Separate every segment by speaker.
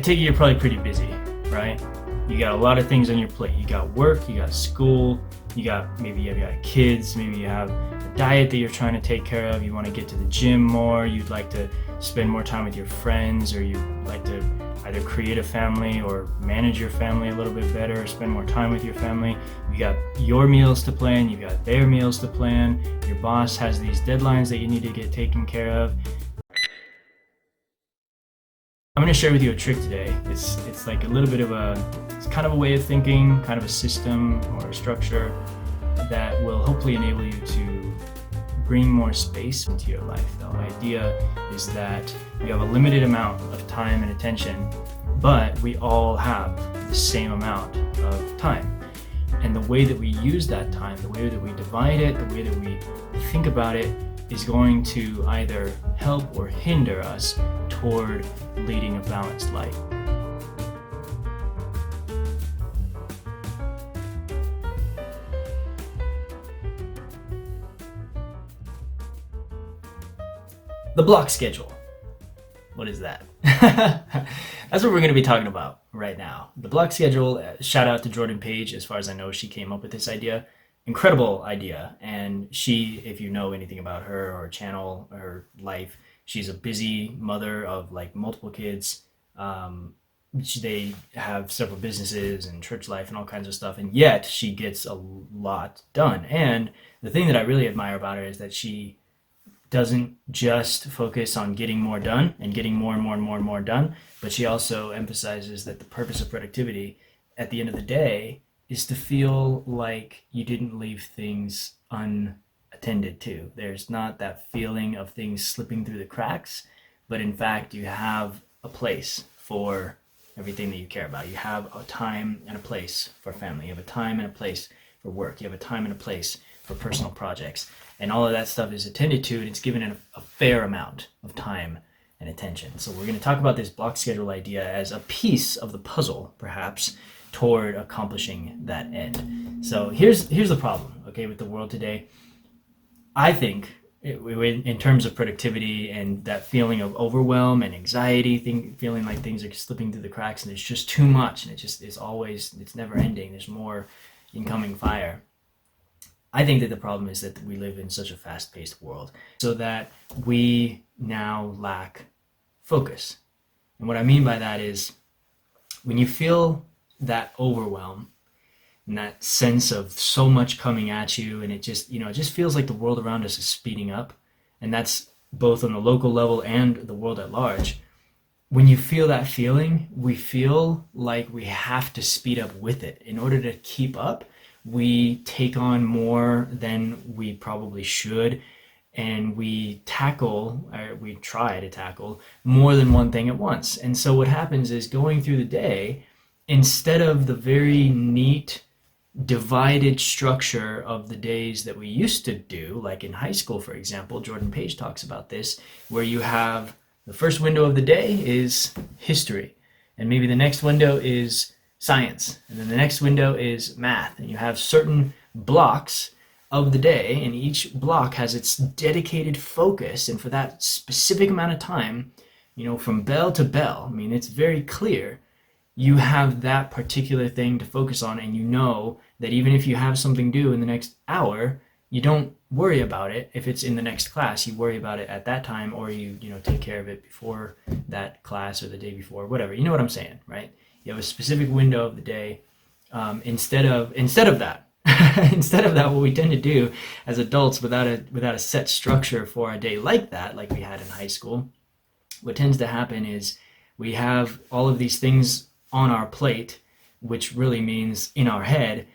Speaker 1: take it you're probably pretty busy, right? You got a lot of things on your plate. You got work, you got school, maybe you've got kids, maybe you have a diet that you're trying to take care of. You want to get to the gym more. You'd like to spend more time with your friends, or you'd like to either create a family or manage your family a little bit better, or spend more time with your family. You got your meals to plan, you got their meals to plan. Your boss has these deadlines that you need to get taken care of. I'm going to share with you a trick today. It's like a little bit of it's kind of a way of thinking, kind of a system or a structure that will hopefully enable you to bring more space into your life. The idea is that you have a limited amount of time and attention, but we all have the same amount of time. And the way that we use that time, the way that we divide it, the way that we think about it, is going to either help or hinder us toward leading a balanced life. The block schedule. What is that? That's what we're going to be talking about right now. The block schedule, shout out to Jordan Page. As far as I know, she came up with this idea. Incredible idea. And she, if you know anything about her or channel, her life, she's a busy mother of like multiple kids. They have several businesses and church life and all kinds of stuff. And yet she gets a lot done. And the thing that I really admire about her is that she doesn't just focus on getting more done and getting more and more and more and more done, but she also emphasizes that the purpose of productivity at the end of the day is to feel like you didn't leave things unattended to. There's not that feeling of things slipping through the cracks, but in fact you have a place for everything that you care about. You have a time and a place for family. You have a time and a place for work. You have a time and a place for personal projects. And all of that stuff is attended to, and it's given a fair amount of time and attention. So we're going to talk about this block schedule idea as a piece of the puzzle, perhaps, toward accomplishing that end. So here's the problem, okay, with the world today. I think in terms of productivity and that feeling of overwhelm and anxiety, feeling like things are slipping through the cracks and it's just too much and it's never ending. There's more incoming fire. I think that the problem is that we live in such a fast-paced world so that we now lack focus. And what I mean by that is when you feel that overwhelm and that sense of so much coming at you, and it just feels like the world around us is speeding up, and that's both on the local level and the world at large. When you feel that feeling, we feel like we have to speed up with it. In order to keep up, we take on more than we probably should, and we try to tackle more than one thing at once. And so what happens is, going through the day, instead of the very neat divided structure of the days that we used to do, like in high school, for example, Jordan Page talks about this, where you have the first window of the day is history, and maybe the next window is science, and then the next window is math, and you have certain blocks of the day, and each block has its dedicated focus, and for that specific amount of time, from bell to bell, I mean, it's very clear, you have that particular thing to focus on, and you know that even if you have something due in the next hour, you don't worry about it. If it's in the next class, you worry about it at that time, or you take care of it before that class or the day before, whatever. You know what I'm saying, right? You have a specific window of the day. Instead of that, what we tend to do as adults, without a set structure for a day like that, like we had in high school, what tends to happen is we have all of these things on our plate, which really means in our head,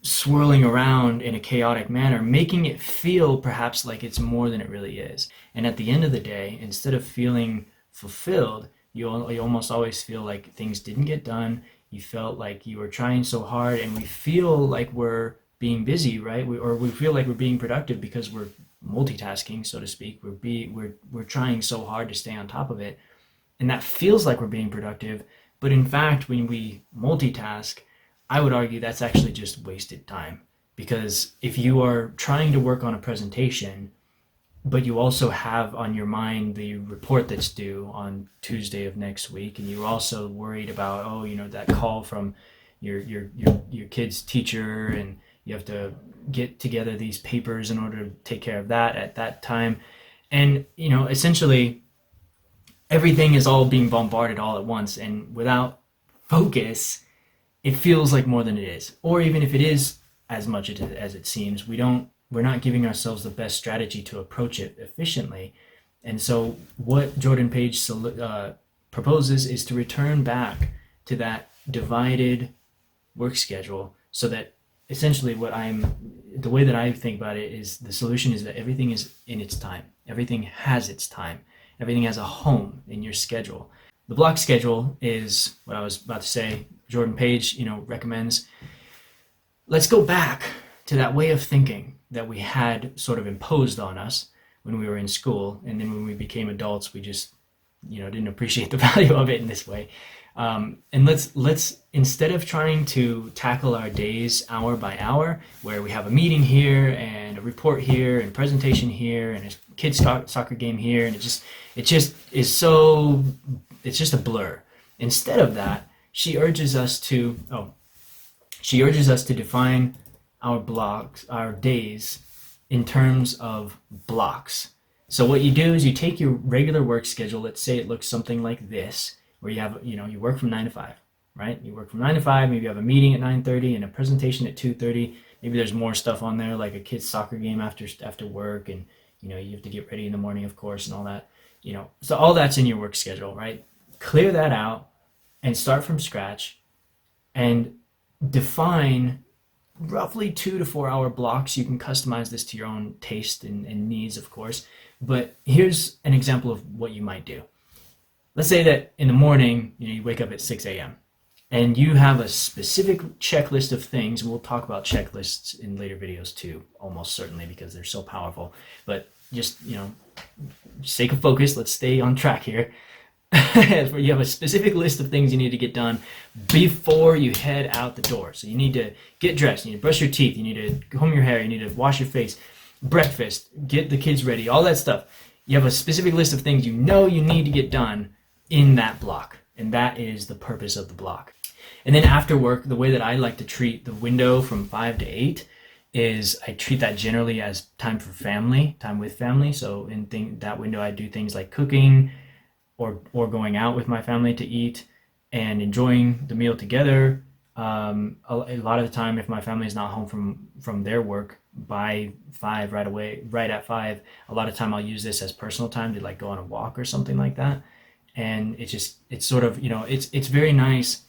Speaker 1: swirling around in a chaotic manner, making it feel perhaps like it's more than it really is. And at the end of the day, instead of feeling fulfilled, you almost always feel like things didn't get done. You felt like you were trying so hard, and we feel like we're being busy, right? We feel like we're being productive because we're multitasking, so to speak. We're trying so hard to stay on top of it, and that feels like we're being productive. But in fact, when we multitask, I would argue that's actually just wasted time. Because if you are trying to work on a presentation, but you also have on your mind the report that's due on Tuesday of next week, and you're also worried about, oh, that call from your kid's teacher, and you have to get together these papers in order to take care of that at that time. And essentially everything is all being bombarded all at once, and without focus it feels like more than it is. Or even if it is as much as it seems, we're not giving ourselves the best strategy to approach it efficiently. And so what Jordan Page proposes is to return back to that divided work schedule, so that essentially the way that I think about it is, the solution is that everything is in its time. Everything has its time. Everything has a home in your schedule. The block schedule is what I was about to say. Jordan Page, recommends, let's go back to that way of thinking that we had sort of imposed on us when we were in school, and then when we became adults, we just, didn't appreciate the value of it in this way. And let's instead of trying to tackle our days hour by hour, where we have a meeting here and a report here and a presentation here and a kids soccer game here, and it's just a blur. Instead of that, she urges us to define our days in terms of blocks. So what you do is you take your regular work schedule. Let's say it looks something like this, where you have, you work from 9 to 5, right? You work from 9 to 5, maybe you have a meeting at 9:30 and a presentation at 2:30. Maybe there's more stuff on there, like a kid's soccer game after work, and you have to get ready in the morning, of course, and all that. So all that's in your work schedule, right? Clear that out and start from scratch, and define roughly 2 to 4 hour blocks. You can customize this to your own taste and needs, of course. But here's an example of what you might do. Let's say that in the morning, you wake up at 6 a.m. and you have a specific checklist of things. And we'll talk about checklists in later videos too, almost certainly, because they're so powerful. But just, sake of focus, let's stay on track here. You have a specific list of things you need to get done before you head out the door. So you need to get dressed, you need to brush your teeth, you need to comb your hair, you need to wash your face, breakfast, get the kids ready, all that stuff. You have a specific list of things you need to get done in that block. And that is the purpose of the block. And then after work, the way that I like to treat the window from 5 to 8 is I treat that generally as time for family, time with family. So in that window, I do things like cooking, or going out with my family to eat and enjoying the meal together. A lot of the time, if my family is not home from their work by 5 right at 5, a lot of time I'll use this as personal time to like go on a walk or something like that. And it's sort of, it's very nice.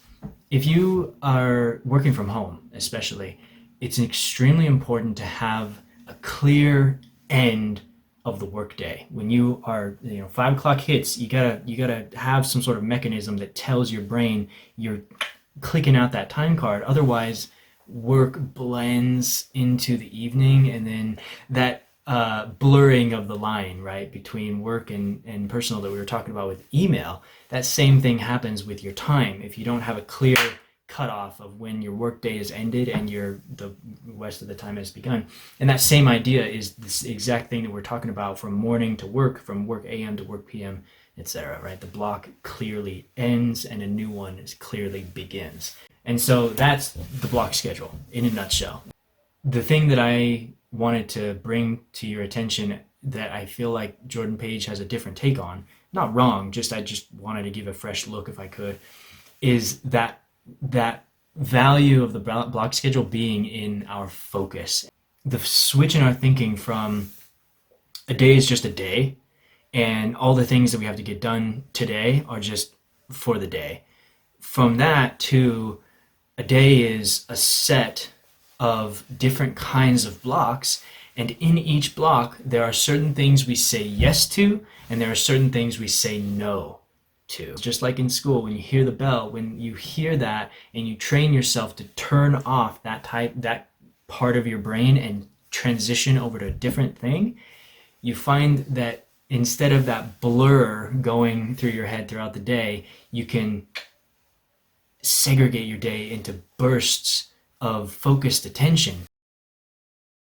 Speaker 1: If you are working from home, especially, it's extremely important to have a clear end of the workday. When you are, 5 o'clock hits, you gotta have some sort of mechanism that tells your brain you're clicking out that time card. Otherwise, work blends into the evening, and then that blurring of the line, right, between work and personal that we were talking about with email, that same thing happens with your time. If you don't have a clear cutoff of when your workday is ended and the rest of the time has begun. And that same idea is this exact thing that we're talking about, from morning to work, from work AM to work PM, etc., right? The block clearly ends and a new one clearly begins. And so that's the block schedule in a nutshell. The thing that I wanted to bring to your attention that I feel like Jordan Page has a different take on, not wrong, I just wanted to give a fresh look if I could, is that value of the block schedule being in our focus. The switch in our thinking from a day is just a day, and all the things that we have to get done today are just for the day. From that to a day is a set of different kinds of blocks, and in each block there are certain things we say yes to, and there are certain things we say no to. Just like in school, when you hear the bell, when you hear that and you train yourself to turn off that part of your brain and transition over to a different thing, you find that instead of that blur going through your head throughout the day, you can segregate your day into bursts of focused attention.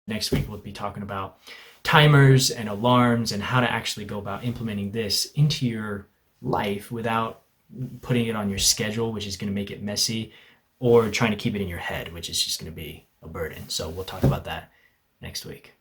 Speaker 1: Next week we'll be talking about timers and alarms and how to actually go about implementing this into your life without putting it on your schedule, which is going to make it messy, or trying to keep it in your head, which is just going to be a burden. So we'll talk about that next week.